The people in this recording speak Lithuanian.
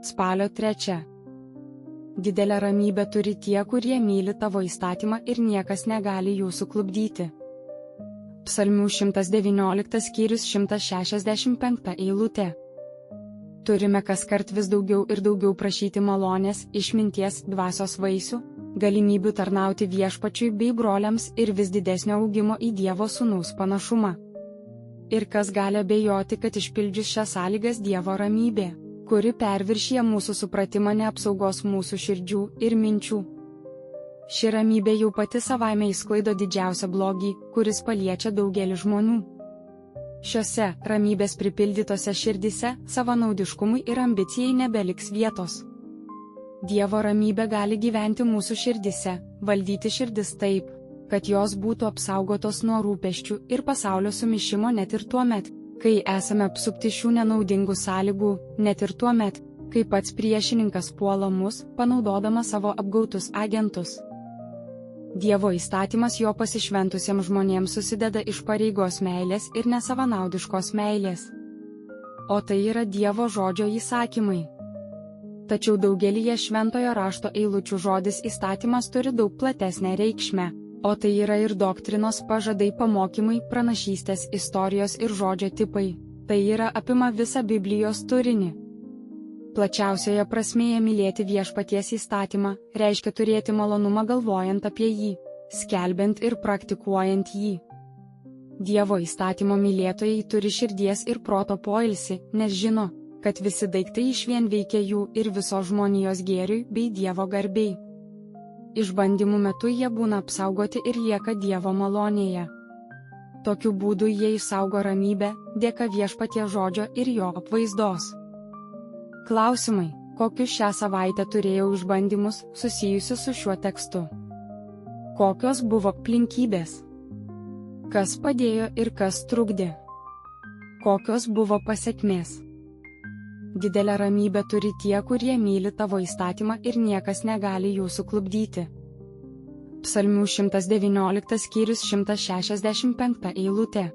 Spalio 3. Didelę ramybę turi tie, kurie myli tavo įstatymą ir niekas negali jų suklupdyti. Psalmių 119 skyrius 165 eilutė. Turime kaskart vis daugiau ir daugiau prašyti malonės, išminties, dvasios vaisių, galimybių tarnauti viešpačiui bei broliams ir vis didesnio augimo į Dievo sūnaus panašumą. Ir kas gali abejoti, kad išpildžius šias sąlygas Dievo ramybė, kuri perviršyje mūsų supratimą, neapsaugos mūsų širdžių ir minčių. Ši ramybė jau pati savaime išsklaido didžiausią blogį, kuris paliečia daugelį žmonių. Šiose ramybės pripildytose širdise savanaudiškumui ir ambicijai nebeliks vietos. Dievo ramybė gali gyventi mūsų širdise, valdyti širdis taip, kad jos būtų apsaugotos nuo rūpesčių ir pasaulio sumišimo net ir tuomet, kai esame apsupti šių nenaudingų sąlygų, net ir tuomet, kai pats priešininkas puola mus, panaudodamas savo apgautus agentus. Dievo įstatymas jo pasišventusiems žmonėms susideda iš pareigos meilės ir nesavanaudiškos meilės. O tai yra Dievo žodžio įsakymai. Tačiau daugelyje šventojo rašto eilučių žodis įstatymas turi daug platesnę reikšmę, o tai yra ir doktrinos, pažadai, pamokymai, pranašystės, istorijos ir žodžio tipai. Tai yra apima visą Biblijos turinį. Plačiausioje prasmėje mylėti viešpaties įstatymą reiškia turėti malonumą galvojant apie jį, skelbiant ir praktikuojant jį. Dievo įstatymo mylėtojai turi širdies ir proto poilsį, nes žino, kad visi daiktai išvien veikia jų ir visos žmonijos gėriui bei Dievo garbei. Išbandymų metu jie būna apsaugoti ir lieka Dievo malonėje. Tokiu būdu jie išsaugo ramybę, dėka viešpaties žodžio ir jo apvaizdos. Klausimai, kokius šią savaitę turėjau išbandymus susijusius su šiuo tekstu? Kokios buvo aplinkybės? Kas padėjo ir kas trukdė? Kokios buvo pasekmės? Didelę ramybę turi tie, kurie myli tavo įstatymą ir niekas negali jų suklupdyti. Psalmių 119 skyrius 165 eilutė.